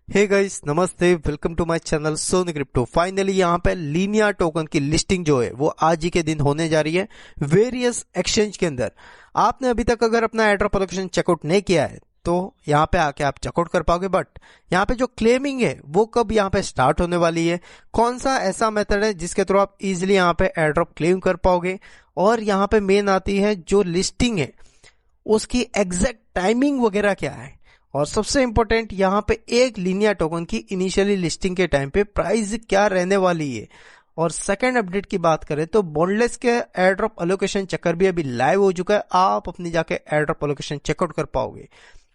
हे guys, नमस्ते, welcome to my channel Sony crypto. Finally यहाँ पे लीनिया टोकन की लिस्टिंग जो है वो आज ही के दिन होने जा रही है वेरियस एक्सचेंज के अंदर। आपने अभी तक अगर अपना एड्रॉप एलोकेशन चेकआउट नहीं किया है तो यहाँ पे आके आप चेकआउट कर पाओगे, बट यहाँ पे जो क्लेमिंग है वो कब यहाँ पे स्टार्ट होने वाली है, कौन सा ऐसा मेथड है जिसके थ्रू आप इजिली यहाँ पे एड्रॉप क्लेम कर पाओगे, और यहाँ पे मेन आती है जो लिस्टिंग है उसकी एग्जैक्ट टाइमिंग वगैरह क्या है, और सबसे इंपॉर्टेंट यहाँ पे एक लीनिया टोकन की इनिशियली लिस्टिंग के टाइम पे प्राइस क्या रहने वाली है। और सेकंड अपडेट की बात करें तो बॉन्डलेस के एयरड्रॉप एलोकेशन चेकर भी अभी लाइव हो चुका है, आप अपनी जाके एयरड्रॉप एलोकेशन चेकआउट कर पाओगे।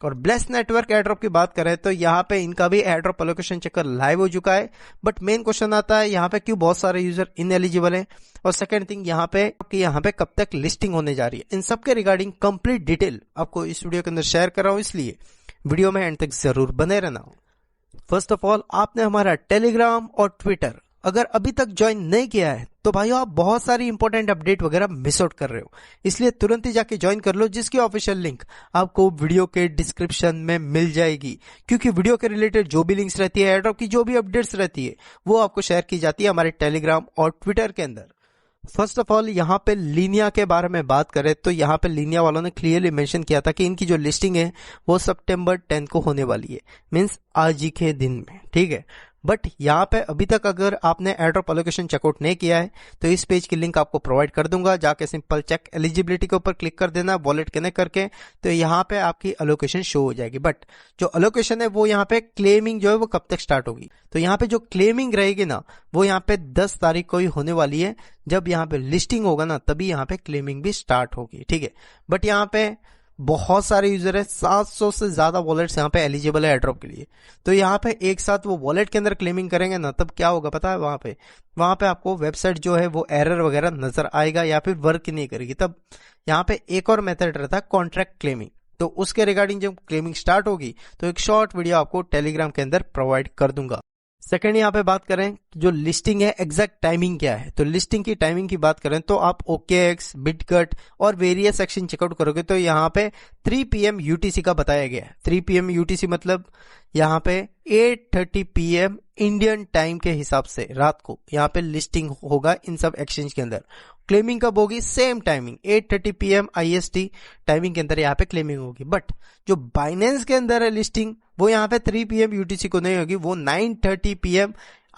और ब्लेस नेटवर्क एयरड्रॉप की बात करें तो यहाँ पे इनका भी एयरड्रॉप एलोकेशन चेकर लाइव हो चुका है, बट मेन क्वेश्चन आता है यहाँ पे क्यों बहुत सारे यूजर इनएलिजिबल हैं, और सेकंड थिंग यहाँ पे कि यहाँ पे कब तक लिस्टिंग होने जा रही है। इन सब के रिगार्डिंग कंप्लीट डिटेल आपको इस वीडियो के अंदर शेयर कर रहा हूँ, इसलिए वीडियो में एंड तक जरूर बने रहना। फर्स्ट ऑफ ऑल, आपने हमारा टेलीग्राम और ट्विटर अगर अभी तक ज्वाइन नहीं किया है तो भाइयों आप बहुत सारी इंपॉर्टेंट अपडेट वगैरह मिस आउट कर रहे हो, इसलिए तुरंत ही जाके ज्वाइन कर लो, जिसकी ऑफिशियल लिंक आपको वीडियो के डिस्क्रिप्शन में मिल जाएगी। क्योंकि वीडियो के रिलेटेड जो भी लिंक्स रहती है, एयरड्रॉप की जो भी अपडेट्स रहती है, वो आपको शेयर की जाती है हमारे टेलीग्राम और ट्विटर के अंदर। फर्स्ट ऑफ ऑल, यहाँ पे लीनिया के बारे में बात करें तो यहाँ पे लीनिया वालों ने क्लियरली मेंशन किया था कि इनकी जो लिस्टिंग है वो सितंबर 10 को होने वाली है, मींस आज ही के दिन में, ठीक है। बट यहाँ पे अभी तक अगर आपने एयरड्रॉप एलोकेशन चेकआउट नहीं किया है तो इस पेज की लिंक आपको प्रोवाइड कर दूंगा, जाके सिंपल चेक एलिजिबिलिटी के ऊपर क्लिक कर देना, वॉलेट कनेक्ट करके, तो यहाँ पे आपकी एलोकेशन शो हो जाएगी। बट जो एलोकेशन है वो यहाँ पे क्लेमिंग जो है वो कब तक स्टार्ट होगी, तो यहाँ पे जो क्लेमिंग रहेगी ना वो यहाँ पे 10 तारीख को ही होने वाली है। जब यहाँ पे लिस्टिंग होगा ना तभी यहाँ पे क्लेमिंग भी स्टार्ट होगी, ठीक है। बट यहाँ पे बहुत सारे यूजर है, 700 से ज्यादा वॉलेट्स यहाँ पे एलिजिबल है एयरड्रॉप के लिए, तो यहाँ पे एक साथ वो वॉलेट के अंदर क्लेमिंग करेंगे ना तब क्या होगा पता है, वहां पे आपको वेबसाइट जो है वो एरर वगैरह नजर आएगा या फिर वर्क नहीं करेगी। तब यहाँ पे एक और मेथड रहता है कॉन्ट्रैक्ट क्लेमिंग, तो उसके रिगार्डिंग जब क्लेमिंग स्टार्ट होगी तो एक शॉर्ट वीडियो आपको टेलीग्राम के अंदर प्रोवाइड कर दूंगा। सेकंड, यहाँ पे बात करें जो लिस्टिंग है एग्जैक्ट टाइमिंग क्या है, तो लिस्टिंग की टाइमिंग की बात करें तो आप OKX, बिटकट और वेरियस सेक्शन चेकआउट करोगे तो यहाँ पे 3 PM UTC का बताया गया है। 3 PM UTC मतलब यहाँ पे 8:30 PM इंडियन टाइम के हिसाब से रात को यहाँ पे लिस्टिंग होगा इन सब एक्सचेंज के अंदर। क्लेमिंग कब होगी, same timing 8:30 PM IST timing के अंदर यहाँ पे क्लेमिंग होगी। बट जो बाइनेंस के अंदर है लिस्टिंग वो यहाँ पे 3 PM UTC को नहीं होगी, वो 9:30 PM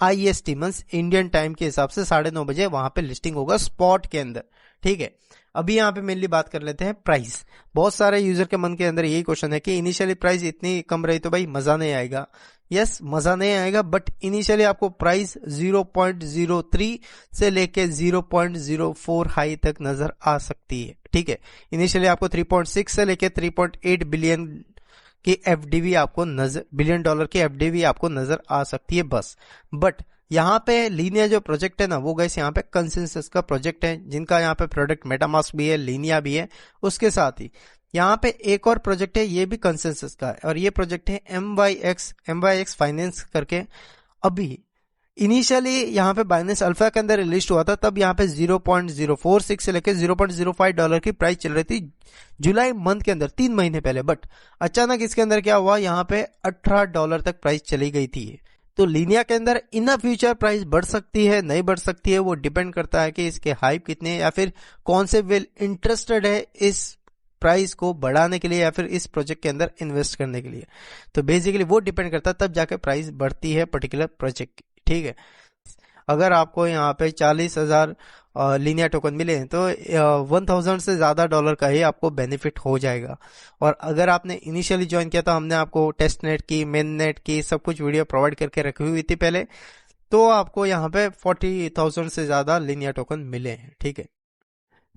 IST means Indian time के हिसाब से 9:30 बजे वहां पे लिस्टिंग होगा स्पॉट के अंदर, ठीक है। अभी यहाँ पे मेनली बात कर लेते हैं प्राइस। बहुत सारे यूजर के मन के अंदर यही क्वेश्चन है कि इनिशियली प्राइस इतनी कम रही तो भाई मजा नहीं आएगा। यस, मजा नहीं आएगा, बट इनिशियली आपको प्राइस 0.03 से लेके 0.04 हाई तक नजर आ सकती है, ठीक है। इनिशियली आपको 3.6 से लेके 3.8 बिलियन की FDV आपको नजर, $1 बिलियन की FDV आपको नजर आ सकती है बस। बट यहाँ पे लीनिया जो प्रोजेक्ट है ना वो गाइस यहाँ पे कंसेंसस का प्रोजेक्ट है, जिनका यहाँ पे प्रोडक्ट मेटामास्क भी है, लीनिया भी है। उसके साथ ही यहाँ पे एक और प्रोजेक्ट है, ये भी कंसेंसस का है, और ये प्रोजेक्ट है MYX फाइनेंस करके। अभी इनिशियली यहाँ पे बाइनेंस अल्फा के अंदर लिस्ट हुआ था, तब यहाँ पे 0.046 से लेकर $0.05 की प्राइस चल रही थी जुलाई मंथ के अंदर, 3 महीने पहले। बट अचानक इसके अंदर क्या हुआ, यहाँ पे $18 तक प्राइस चली गई थी। तो लीनिया के अंदर इन द फ्यूचर प्राइस बढ़ सकती है, नहीं बढ़ सकती है, वो डिपेंड करता है कि इसके हाइप कितने हैं या फिर कौन से वेल इंटरेस्टेड है इस प्राइस को बढ़ाने के लिए या फिर इस प्रोजेक्ट के अंदर इन्वेस्ट करने के लिए। तो बेसिकली वो डिपेंड करता है, तब जाके प्राइस बढ़ती है पर्टिकुलर प्रोजेक्ट की, ठीक है। अगर आपको यहाँ पे 40,000 लीनिया टोकन मिले तो 1000 से ज्यादा डॉलर का ही आपको बेनिफिट हो जाएगा। और अगर आपने इनिशियली ज्वाइन किया तो हमने आपको टेस्ट नेट की, मेन नेट की सब कुछ वीडियो प्रोवाइड करके रखी हुई थी पहले, तो आपको यहाँ पे 40,000 से ज्यादा लीनिया टोकन मिले हैं, ठीक है।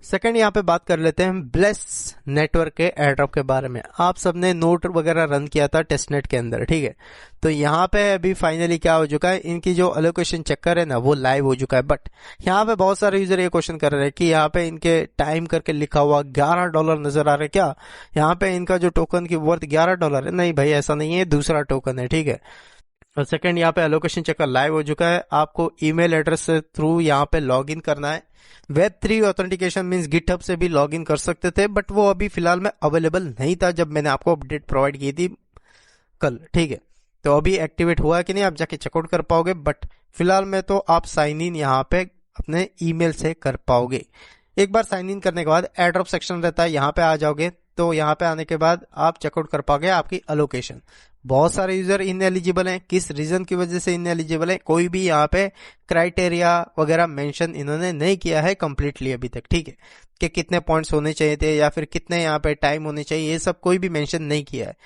सेकंड, यहाँ पे बात कर लेते हैं ब्लेस नेटवर्क के एयरड्रॉप के बारे में। आप सबने नोट वगैरह रन किया था टेस्टनेट के अंदर, ठीक है। तो यहाँ पे अभी फाइनली क्या हो चुका है, इनकी जो एलोकेशन चक्कर है ना वो लाइव हो चुका है। बट यहाँ पे बहुत सारे यूजर ये क्वेश्चन कर रहे हैं कि यहाँ पे इनके टाइम करके लिखा हुआ $11 नजर आ रहा है, क्या यहाँ पे इनका जो टोकन की वर्थ $11 है? नहीं भाई, ऐसा नहीं है, दूसरा टोकन है, ठीक है। और सेकंड, यहाँ पे एलोकेशन चेकर लाइव हो चुका है, आपको ईमेल एड्रेस से थ्रू यहाँ पे लॉग इन करना है। Web3 ऑथेंटिकेशन मींस गिटहब से भी लॉग इन कर सकते थे, बट वो अभी फिलहाल में अवेलेबल नहीं था जब मैंने आपको अपडेट प्रोवाइड की थी कल, ठीक है। तो अभी एक्टिवेट हुआ है कि नहीं आप जाके चेकआउट कर पाओगे, बट फिलहाल में तो आप साइन इन यहाँ पे अपने ईमेल से कर पाओगे। एक बार साइन इन करने के बाद एयरड्रॉप सेक्शन रहता है, यहाँ पे आ जाओगे तो यहाँ पे आने के बाद आप चेकआउट कर पाओगे आपकी अलोकेशन। बहुत सारे यूजर इन एलिजिबल हैं, किस रीजन की वजह से इन एलिजिबल है कोई भी यहाँ पे क्राइटेरिया वगैरह मेंशन इन्होंने नहीं किया है कंप्लीटली अभी तक, ठीक है, कि कितने पॉइंट्स होने चाहिए थे या फिर कितने यहाँ पे टाइम होने चाहिए, ये सब कोई भी मेंशन नहीं किया है।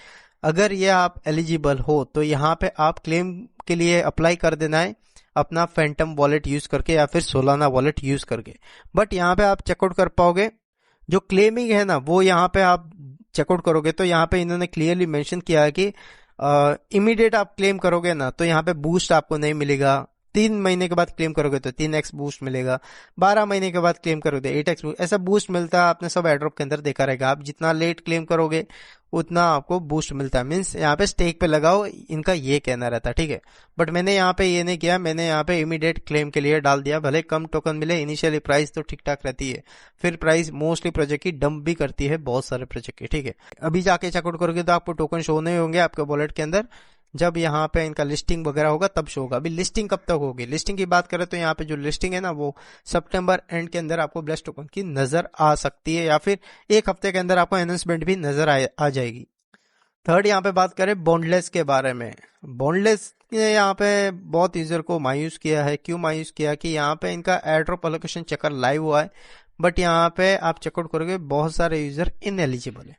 अगर ये आप एलिजिबल हो तो यहाँ पे आप क्लेम के लिए अप्लाई कर देना है अपना फैंटम वॉलेट यूज करके या फिर सोलाना वॉलेट यूज करके। बट यहाँ पे आप चेकआउट कर पाओगे, जो क्लेमिंग है ना वो यहाँ पे आप चेकआउट करोगे तो यहाँ पे इन्होंने क्लियरली मेंशन किया है कि इमीडिएट आप क्लेम करोगे ना तो यहाँ पे बूस्ट आपको नहीं मिलेगा, 3 महीने के बाद क्लेम करोगे तो 3x बूस्ट मिलेगा, 12 महीने के बाद क्लेम करोगे 8x बूस्ट, ऐसा बूस्ट मिलता है। आपने सब एयरड्रॉप के अंदर देखा रहेगा, आप जितना लेट क्लेम करोगे उतना आपको बूस्ट मिलता है। मीन्स यहाँ पे स्टेक पे लगाओ, इनका ये कहना रहता है, ठीक है। बट मैंने यहाँ पे ये नहीं किया, मैंने यहाँ पे इमीडिएट क्लेम के लिए डाल दिया, भले कम टोकन मिले। इनिशियली प्राइस तो ठीक ठाक रहती है, फिर प्राइस मोस्टली प्रोजेक्ट की डंप भी करती है, बहुत सारे प्रोजेक्ट की, ठीक है। अभी जाके चेकआउट करोगे तो आपको टोकन शो नहीं होंगे आपके वॉलेट के अंदर, जब यहाँ पे इनका लिस्टिंग वगैरह होगा तब शो होगा। अभी लिस्टिंग कब तक होगी, लिस्टिंग की बात करें तो यहाँ पे जो लिस्टिंग है ना वो सितंबर एंड के अंदर आपको ब्लेस टोकन की नजर आ सकती है, या फिर एक हफ्ते के अंदर आपको अनाउंसमेंट भी नजर आ जाएगी। थर्ड यहाँ पे बात करें बॉन्डलेस के बारे में। बॉन्डलेस ने यहाँ पे बहुत यूजर को मायूस किया है। क्यों मायूस किया कि यहाँ पे इनका एयरड्रॉप एलोकेशन चेकर लाइव हुआ है, बट यहाँ पे आप चेकआउट करोगे बहुत सारे यूजर इनएलिजिबल है,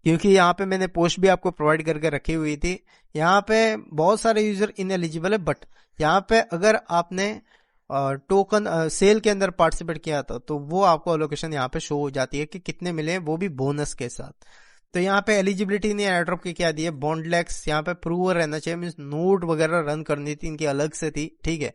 क्योंकि यहाँ पे मैंने पोस्ट भी आपको प्रोवाइड करके रखी हुई थी। यहाँ पे बहुत सारे यूजर इनएलिजिबल है, बट यहाँ पे अगर आपने टोकन सेल के अंदर पार्टिसिपेट किया था तो वो आपको एलोकेशन यहाँ पे शो हो जाती है कि कितने मिले, वो भी बोनस के साथ। तो यहाँ पे एलिजिबिलिटी नहीं एयरड्रॉप की क्या दी है, बॉन्डलेक्स यहाँ पे प्रूवर रहना चाहिए, मीन्स नोट वगैरह रन करनी थी इनकी अलग से थी, ठीक है।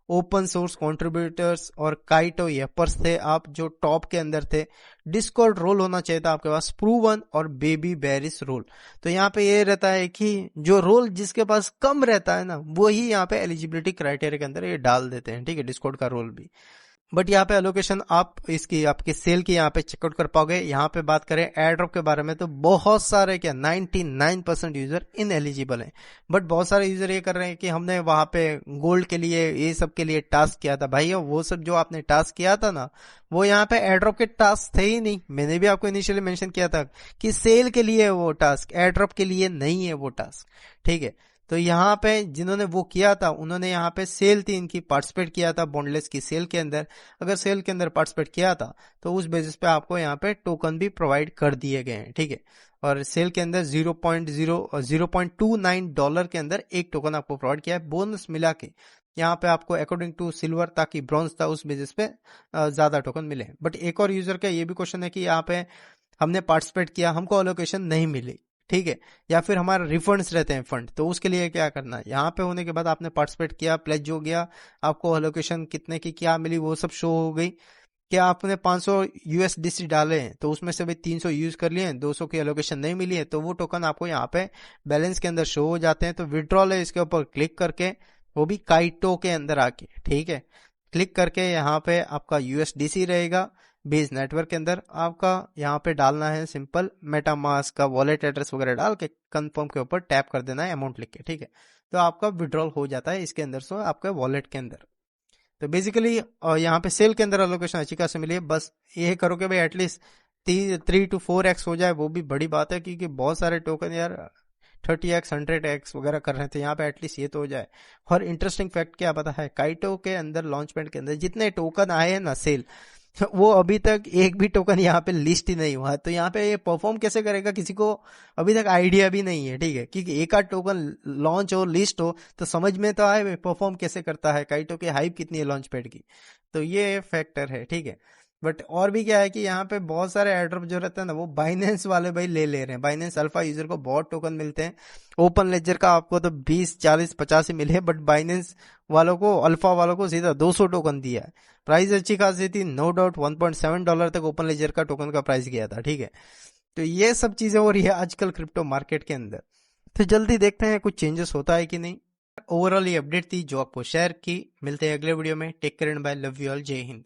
ओपन सोर्स कंट्रीब्यूटर्स और काइटो येपर्स थे आप जो टॉप के अंदर थे। डिस्कॉर्ड रोल होना चाहिए था आपके पास, प्रूवन और बेबी बेरिस रोल। तो यहाँ पे ये रहता है कि जो रोल जिसके पास कम रहता है ना वही यहाँ पे एलिजिबिलिटी क्राइटेरिया के अंदर ये डाल देते हैं, ठीक है, डिस्कॉर्ड का रोल भी। बट यहाँ पे एलोकेशन आप इसकी आपके सेल की यहाँ पे चेकआउट कर पाओगे। यहाँ पे बात करें एयरड्रॉप के बारे में तो बहुत सारे क्या 99% यूजर इनएलिजिबल हैं। बट बहुत सारे यूजर ये कर रहे हैं कि हमने वहां पे गोल्ड के लिए ये सब के लिए टास्क किया था। भाई वो सब जो आपने टास्क किया था ना वो यहाँ पे एयरड्रॉप के टास्क थे ही नहीं। मैंने भी आपको इनिशियली मेंशन किया था कि सेल के लिए वो टास्क, एयरड्रॉप के लिए नहीं है वो टास्क, ठीक है। तो यहाँ पे जिन्होंने वो किया था उन्होंने यहाँ पे सेल थी इनकी, पार्टिसिपेट किया था बॉन्डलेस की सेल के अंदर। अगर सेल के अंदर पार्टिसिपेट किया था तो उस बेसिस पे आपको यहाँ पे टोकन भी प्रोवाइड कर दिए गए हैं, ठीक है। और सेल के अंदर 0.29 डॉलर के अंदर एक टोकन आपको प्रोवाइड किया है बोनस मिला के। यहाँ पे आपको अकॉर्डिंग टू सिल्वर ताकि ब्रॉन्ज था उस बेसिस पे ज्यादा टोकन मिले। बट एक और यूजर का ये भी क्वेश्चन है कि यहाँ पे हमने पार्टिसिपेट किया, हमको अलोकेशन नहीं मिली, ठीक है, या फिर हमारे रिफंड्स रहते हैं फंड, तो उसके लिए क्या करना है, यहाँ पे होने के बाद आपने पार्टिसिपेट किया, प्लेज हो गया, आपको एलोकेशन कितने की क्या मिली वो सब शो हो गई। क्या आपने 500 USDC डाले हैं तो उसमें से भी 300 यूज कर लिए हैं, 200 की एलोकेशन नहीं मिली है, तो वो टोकन आपको यहाँ पे बैलेंस के अंदर शो हो जाते हैं। तो विड्रॉल है, इसके ऊपर क्लिक करके, वो भी काइटो के अंदर आके, ठीक है, क्लिक करके यहाँ पे आपका USDC रहेगा बेस नेटवर्क के अंदर। आपका यहाँ पे डालना है सिंपल मेटामास्क का वॉलेट एड्रेस वगैरह डाल के कंफर्म के ऊपर टैप कर देना है अमाउंट लिख के, ठीक है। तो आपका विड्रॉल हो जाता है इसके अंदर से आपके वॉलेट के अंदर। तो बेसिकली यहाँ पे सेल के अंदर एलोकेशन अच्छी खासी मिली है। बस ये करो कि भाई एटलीस्ट 3 to 4x हो जाए, वो भी बड़ी बात है, क्योंकि बहुत सारे टोकन यार 30x 100x वगैरह कर रहे थे, यहाँ पे एटलीस्ट ये तो हो जाए। और इंटरेस्टिंग फैक्ट क्या पता है, काइटो के अंदर लॉन्चमेंट के अंदर जितने टोकन आए हैं ना सेल, वो अभी तक एक भी टोकन यहाँ पे लिस्ट ही नहीं हुआ है। तो यहाँ पे ये परफॉर्म कैसे करेगा किसी को अभी तक आइडिया भी नहीं है, ठीक है, क्योंकि एक आध टोकन लॉन्च हो लिस्ट हो तो समझ में तो आए परफॉर्म कैसे करता है, काइटो की हाइप कितनी है लॉन्च पैड की। तो ये फैक्टर है, ठीक है। बट और भी क्या है कि यहाँ पे बहुत सारे एयरड्रॉप जो रहते हैं ना वो बाइनेंस वाले भाई ले रहे हैं। बाइनेंस अल्फा यूजर को बहुत टोकन मिलते हैं, ओपन लेजर का आपको तो 20 40 50 ही मिले, बट बाइनेंस वालों को, अल्फा वालों को सीधा 200 टोकन दिया है। प्राइस अच्छी खासी थी, नो डाउट $1.7 तक ओपन लेजर का टोकन का प्राइस गया था, ठीक है। तो ये सब चीजें हो रही है आजकल क्रिप्टो मार्केट के अंदर। तो जल्दी देखते हैं कुछ चेंजेस होता है कि नहीं। ओवरऑल ये अपडेट थी जो आपको शेयर की। मिलते हैं अगले वीडियो में। Take care and bye, love you all, जय हिंद।